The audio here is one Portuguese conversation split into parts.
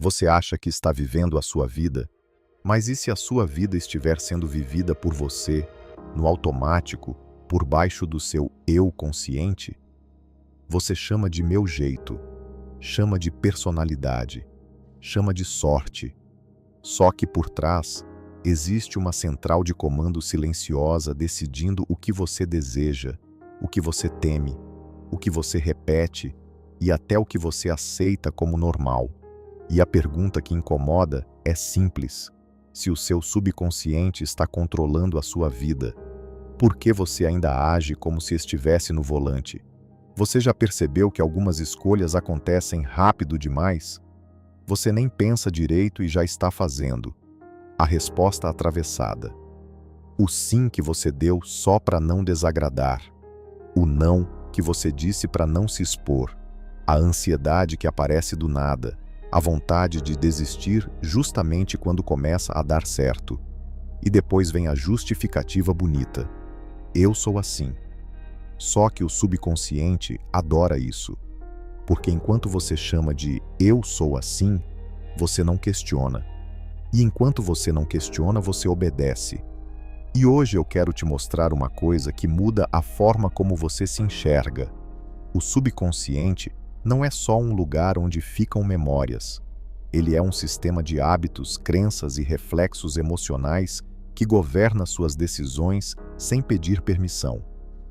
Você acha que está vivendo a sua vida, mas e se a sua vida estiver sendo vivida por você, no automático, por baixo do seu eu consciente? Você chama de meu jeito, chama de personalidade, chama de sorte. Só que por trás existe uma central de comando silenciosa decidindo o que você deseja, o que você teme, o que você repete e até o que você aceita como normal. E a pergunta que incomoda é simples: se o seu subconsciente está controlando a sua vida, por que você ainda age como se estivesse no volante? Você já percebeu que algumas escolhas acontecem rápido demais? Você nem pensa direito e já está fazendo. A resposta atravessada. O sim que você deu só para não desagradar. O não que você disse para não se expor. A ansiedade que aparece do nada. A vontade de desistir justamente quando começa a dar certo. E depois vem a justificativa bonita. Eu sou assim. Só que o subconsciente adora isso. Porque enquanto você chama de eu sou assim, você não questiona. E enquanto você não questiona, você obedece. E hoje eu quero te mostrar uma coisa que muda a forma como você se enxerga. O subconsciente não é só um lugar onde ficam memórias. Ele é um sistema de hábitos, crenças e reflexos emocionais que governa suas decisões sem pedir permissão.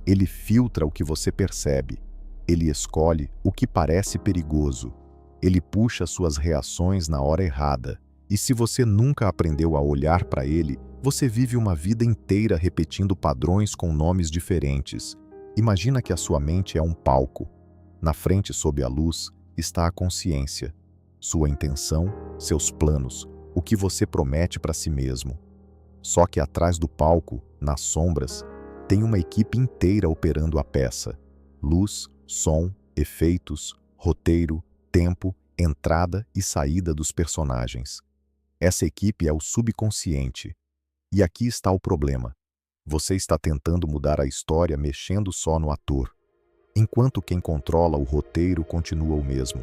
Ele filtra o que você percebe. Ele escolhe o que parece perigoso. Ele puxa suas reações na hora errada. E se você nunca aprendeu a olhar para ele, você vive uma vida inteira repetindo padrões com nomes diferentes. Imagina que a sua mente é um palco. Na frente, sob a luz, está a consciência. Sua intenção, seus planos, o que você promete para si mesmo. Só que atrás do palco, nas sombras, tem uma equipe inteira operando a peça. Luz, som, efeitos, roteiro, tempo, entrada e saída dos personagens. Essa equipe é o subconsciente. E aqui está o problema. Você está tentando mudar a história mexendo só no ator, enquanto quem controla o roteiro continua o mesmo.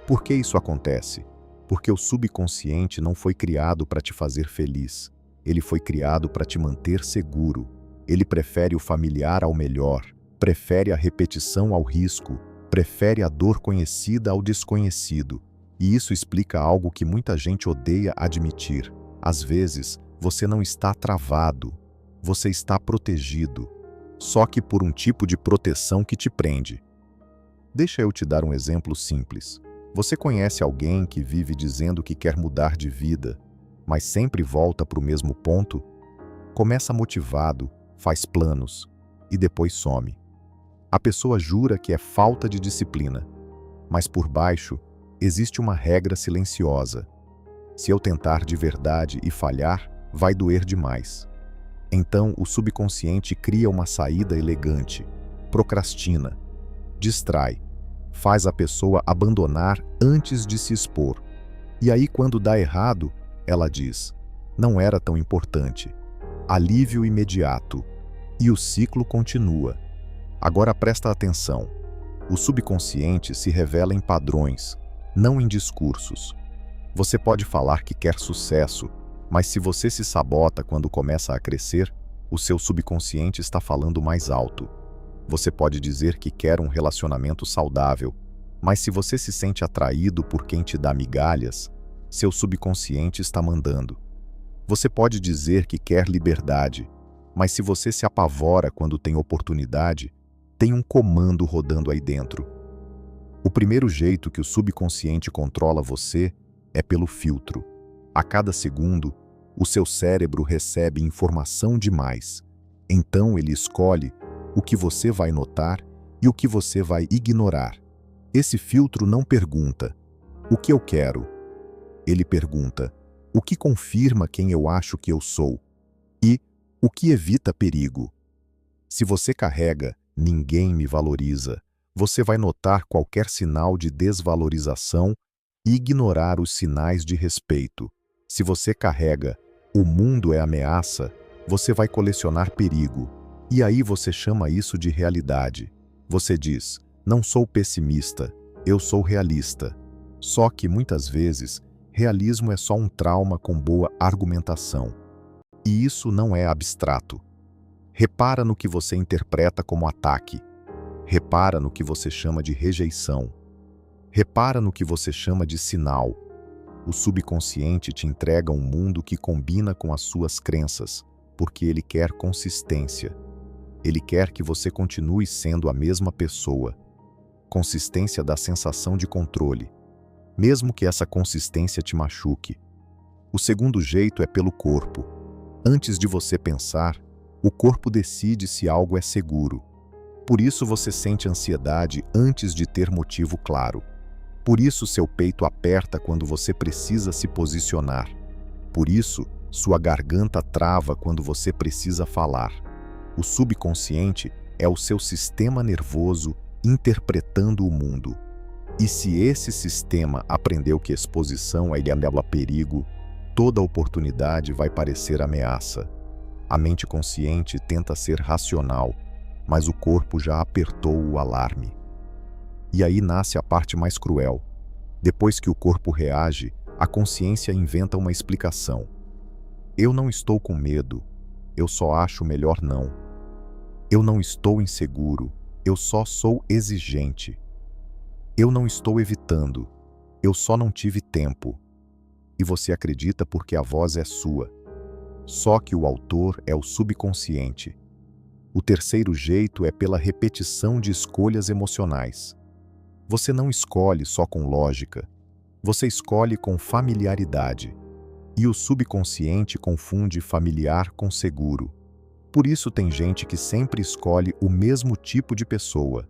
Por que isso acontece? Porque o subconsciente não foi criado para te fazer feliz. Ele foi criado para te manter seguro. Ele prefere o familiar ao melhor, prefere a repetição ao risco, prefere a dor conhecida ao desconhecido. E isso explica algo que muita gente odeia admitir. Às vezes, você não está travado, você está protegido, só que por um tipo de proteção que te prende. Deixa eu te dar um exemplo simples. Você conhece alguém que vive dizendo que quer mudar de vida, mas sempre volta para o mesmo ponto? Começa motivado, faz planos e depois some. A pessoa jura que é falta de disciplina, mas por baixo existe uma regra silenciosa. Se eu tentar de verdade e falhar, vai doer demais. Então o subconsciente cria uma saída elegante, procrastina, distrai, faz a pessoa abandonar antes de se expor. E aí quando dá errado, ela diz: não era tão importante. Alívio imediato. E o ciclo continua. Agora presta atenção. O subconsciente se revela em padrões, não em discursos. Você pode falar que quer sucesso, mas se você se sabota quando começa a crescer, o seu subconsciente está falando mais alto. Você pode dizer que quer um relacionamento saudável, mas se você se sente atraído por quem te dá migalhas, seu subconsciente está mandando. Você pode dizer que quer liberdade, mas se você se apavora quando tem oportunidade, tem um comando rodando aí dentro. O primeiro jeito que o subconsciente controla você é pelo filtro. A cada segundo, o seu cérebro recebe informação demais. Então ele escolhe o que você vai notar e o que você vai ignorar. Esse filtro não pergunta: o que eu quero? Ele pergunta: o que confirma quem eu acho que eu sou? E o que evita perigo? Se você carrega ninguém me valoriza, você vai notar qualquer sinal de desvalorização e ignorar os sinais de respeito. Se você carrega o mundo é ameaça, você vai colecionar perigo. E aí você chama isso de realidade. Você diz: não sou pessimista, eu sou realista. Só que, muitas vezes, realismo é só um trauma com boa argumentação. E isso não é abstrato. Repara no que você interpreta como ataque. Repara no que você chama de rejeição. Repara no que você chama de sinal. O subconsciente te entrega um mundo que combina com as suas crenças, porque ele quer consistência. Ele quer que você continue sendo a mesma pessoa. Consistência dá sensação de controle, mesmo que essa consistência te machuque. O segundo jeito é pelo corpo. Antes de você pensar, o corpo decide se algo é seguro. Por isso você sente ansiedade antes de ter motivo claro. Por isso seu peito aperta quando você precisa se posicionar. Por isso, sua garganta trava quando você precisa falar. O subconsciente é o seu sistema nervoso interpretando o mundo. E se esse sistema aprendeu que exposição é igual a perigo, toda oportunidade vai parecer ameaça. A mente consciente tenta ser racional, mas o corpo já apertou o alarme. E aí nasce a parte mais cruel. Depois que o corpo reage, a consciência inventa uma explicação. Eu não estou com medo, eu só acho melhor não. Eu não estou inseguro, eu só sou exigente. Eu não estou evitando, eu só não tive tempo. E você acredita porque a voz é sua. Só que o autor é o subconsciente. O terceiro jeito é pela repetição de escolhas emocionais. Você não escolhe só com lógica, você escolhe com familiaridade. E o subconsciente confunde familiar com seguro. Por isso tem gente que sempre escolhe o mesmo tipo de pessoa,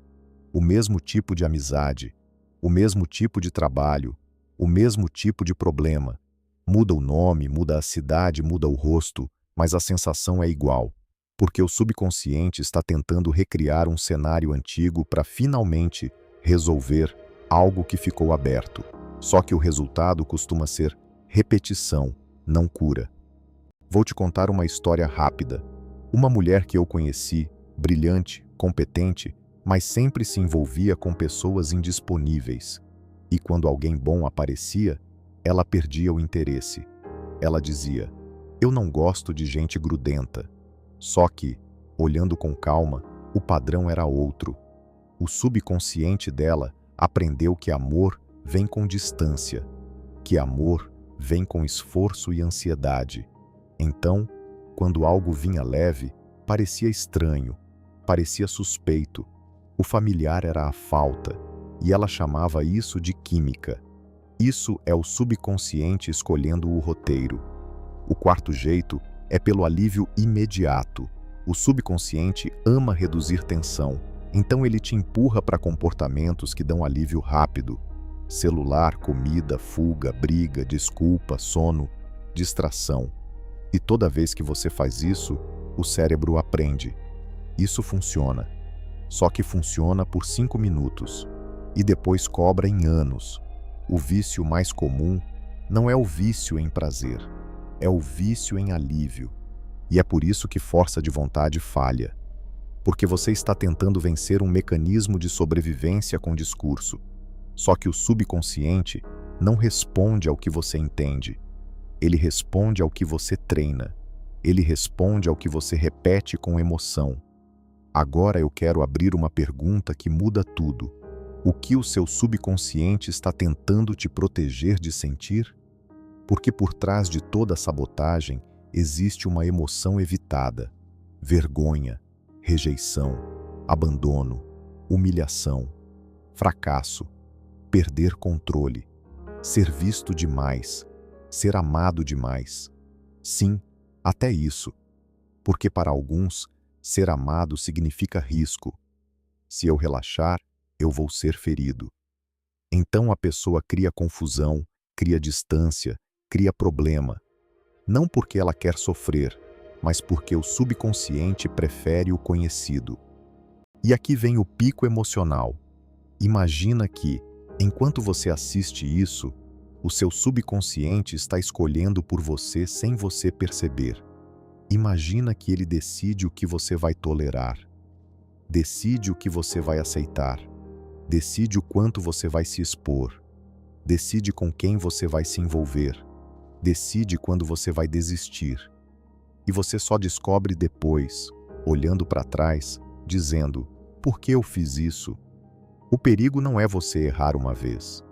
o mesmo tipo de amizade, o mesmo tipo de trabalho, o mesmo tipo de problema. Muda o nome, muda a cidade, muda o rosto, mas a sensação é igual, porque o subconsciente está tentando recriar um cenário antigo para finalmente resolver algo que ficou aberto. Só que o resultado costuma ser repetição, não cura. Vou te contar uma história rápida. Uma mulher que eu conheci, brilhante, competente, mas sempre se envolvia com pessoas indisponíveis. E quando alguém bom aparecia, ela perdia o interesse. Ela dizia: "Eu não gosto de gente grudenta." Só que, olhando com calma, o padrão era outro. O subconsciente dela aprendeu que amor vem com distância, que amor vem com esforço e ansiedade. Então, quando algo vinha leve, parecia estranho, parecia suspeito. O familiar era a falta, e ela chamava isso de química. Isso é o subconsciente escolhendo o roteiro. O quarto jeito é pelo alívio imediato. O subconsciente ama reduzir tensão, então ele te empurra para comportamentos que dão alívio rápido. Celular, comida, fuga, briga, desculpa, sono, distração. E toda vez que você faz isso, o cérebro aprende. Isso funciona. Só que funciona por 5 minutos. E depois cobra em anos. O vício mais comum não é o vício em prazer, é o vício em alívio. E é por isso que força de vontade falha. Porque você está tentando vencer um mecanismo de sobrevivência com discurso. Só que o subconsciente não responde ao que você entende. Ele responde ao que você treina. Ele responde ao que você repete com emoção. Agora eu quero abrir uma pergunta que muda tudo. O que o seu subconsciente está tentando te proteger de sentir? Porque por trás de toda sabotagem existe uma emoção evitada: vergonha, rejeição, abandono, humilhação, fracasso, perder controle, ser visto demais, ser amado demais. Sim, até isso. Porque para alguns, ser amado significa risco. Se eu relaxar, eu vou ser ferido. Então a pessoa cria confusão, cria distância, cria problema. Não porque ela quer sofrer, mas porque o subconsciente prefere o conhecido. E aqui vem o pico emocional. Imagina que, enquanto você assiste isso, o seu subconsciente está escolhendo por você sem você perceber. Imagina que ele decide o que você vai tolerar. Decide o que você vai aceitar. Decide o quanto você vai se expor. Decide com quem você vai se envolver. Decide quando você vai desistir. E você só descobre depois, olhando para trás, dizendo: por que eu fiz isso? O perigo não é você errar uma vez.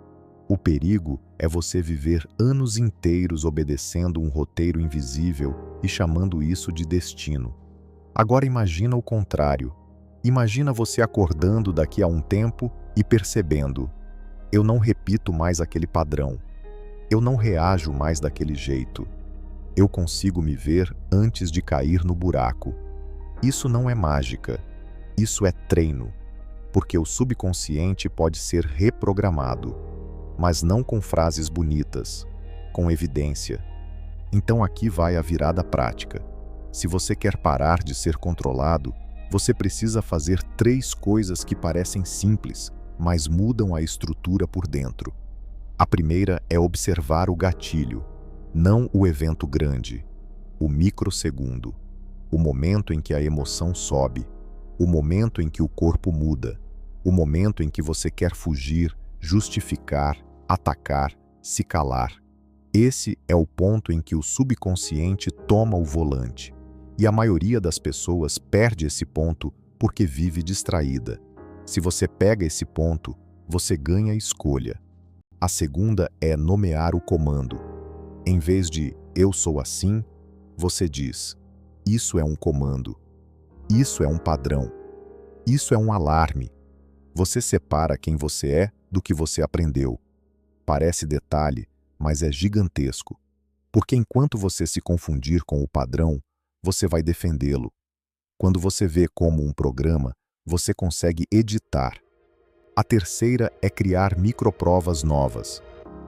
O perigo é você viver anos inteiros obedecendo um roteiro invisível e chamando isso de destino. Agora imagina o contrário. Imagina você acordando daqui a um tempo e percebendo: eu não repito mais aquele padrão. Eu não reajo mais daquele jeito. Eu consigo me ver antes de cair no buraco. Isso não é mágica. Isso é treino. Porque o subconsciente pode ser reprogramado, mas não com frases bonitas, com evidência. Então aqui vai a virada prática. Se você quer parar de ser controlado, você precisa fazer 3 coisas que parecem simples, mas mudam a estrutura por dentro. A primeira é observar o gatilho, não o evento grande, o microsegundo, o momento em que a emoção sobe, o momento em que o corpo muda, o momento em que você quer fugir, justificar, atacar, se calar. Esse é o ponto em que o subconsciente toma o volante, e a maioria das pessoas perde esse ponto porque vive distraída. Se você pega esse ponto, você ganha escolha. A segunda é nomear o comando. Em vez de "eu sou assim", você diz: "isso é um comando. Isso é um padrão. Isso é um alarme". Você separa quem você é do que você aprendeu. Parece detalhe, mas é gigantesco. Porque enquanto você se confundir com o padrão, você vai defendê-lo. Quando você vê como um programa, você consegue editar. A terceira é criar microprovas novas.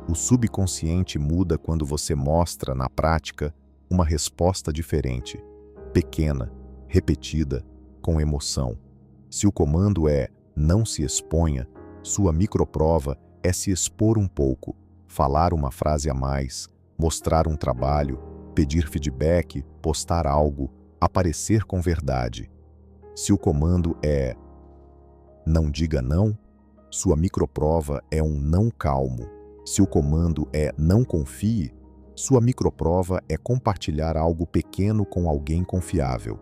O subconsciente muda quando você mostra, na prática, uma resposta diferente, pequena, repetida, com emoção. Se o comando é "não se exponha", sua microprova é se expor um pouco, falar uma frase a mais, mostrar um trabalho, pedir feedback, postar algo, aparecer com verdade. Se o comando é "não diga não", sua microprova é um não calmo. Se o comando é "não confie", sua microprova é compartilhar algo pequeno com alguém confiável.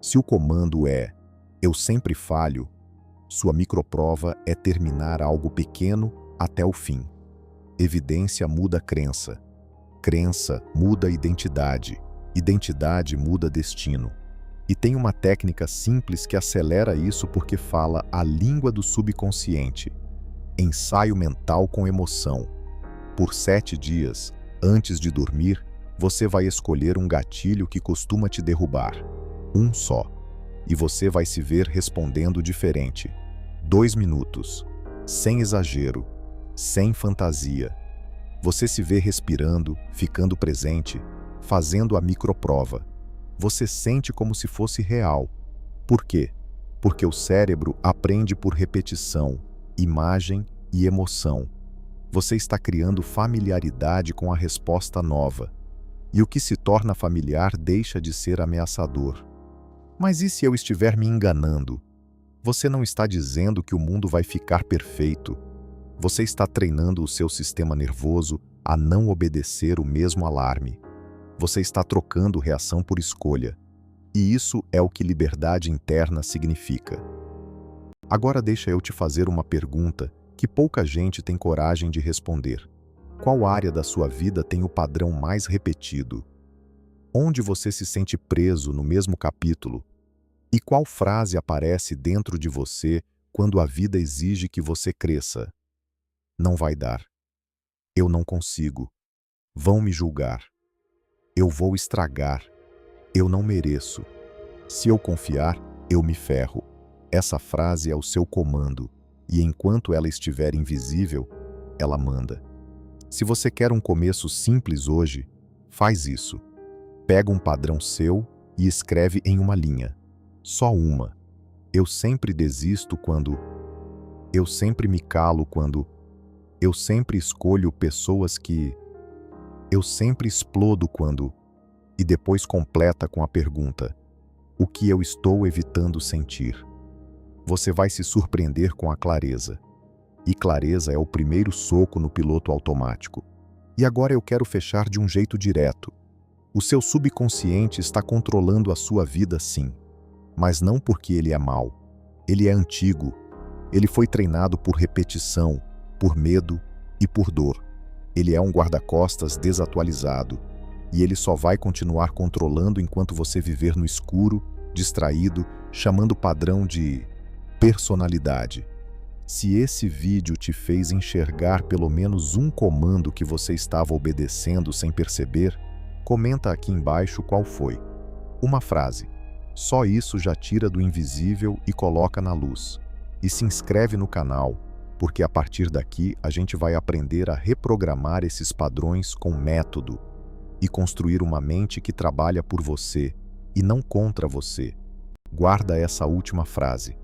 Se o comando é "eu sempre falho", sua microprova é terminar algo pequeno até o fim. Evidência muda crença. Crença muda identidade. Identidade muda destino. E tem uma técnica simples que acelera isso porque fala a língua do subconsciente. Ensaio mental com emoção. Por 7 dias, antes de dormir, você vai escolher um gatilho que costuma te derrubar. Um só. E você vai se ver respondendo diferente. 2 minutos. Sem exagero. Sem fantasia. Você se vê respirando, ficando presente, fazendo a microprova. Você sente como se fosse real. Por quê? Porque o cérebro aprende por repetição, imagem e emoção. Você está criando familiaridade com a resposta nova. E o que se torna familiar deixa de ser ameaçador. Mas e se eu estiver me enganando? Você não está dizendo que o mundo vai ficar perfeito. Você está treinando o seu sistema nervoso a não obedecer o mesmo alarme. Você está trocando reação por escolha. E isso é o que liberdade interna significa. Agora deixa eu te fazer uma pergunta que pouca gente tem coragem de responder. Qual área da sua vida tem o padrão mais repetido? Onde você se sente preso no mesmo capítulo? E qual frase aparece dentro de você quando a vida exige que você cresça? Não vai dar. Eu não consigo. Vão me julgar. Eu vou estragar. Eu não mereço. Se eu confiar, eu me ferro. Essa frase é o seu comando, e enquanto ela estiver invisível, ela manda. Se você quer um começo simples hoje, faz isso. Pega um padrão seu e escreve em uma linha. Só uma. Eu sempre desisto quando. Eu sempre me calo quando. Eu sempre escolho pessoas que. Eu sempre explodo quando. E depois completa com a pergunta: o que eu estou evitando sentir? Você vai se surpreender com a clareza. E clareza é o primeiro soco no piloto automático. E agora eu quero fechar de um jeito direto. O seu subconsciente está controlando a sua vida, sim. Mas não porque ele é mau. Ele é antigo. Ele foi treinado por repetição, por medo e por dor. Ele é um guarda-costas desatualizado. E ele só vai continuar controlando enquanto você viver no escuro, distraído, chamando o padrão de personalidade. Se esse vídeo te fez enxergar pelo menos um comando que você estava obedecendo sem perceber, comenta aqui embaixo qual foi. Uma frase. Só isso já tira do invisível e coloca na luz. E se inscreve no canal, porque a partir daqui a gente vai aprender a reprogramar esses padrões com método e construir uma mente que trabalha por você e não contra você. Guarda essa última frase.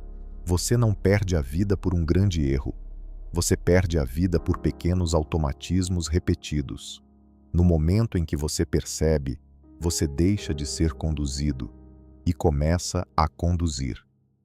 Você não perde a vida por um grande erro. Você perde a vida por pequenos automatismos repetidos. No momento em que você percebe, você deixa de ser conduzido e começa a conduzir.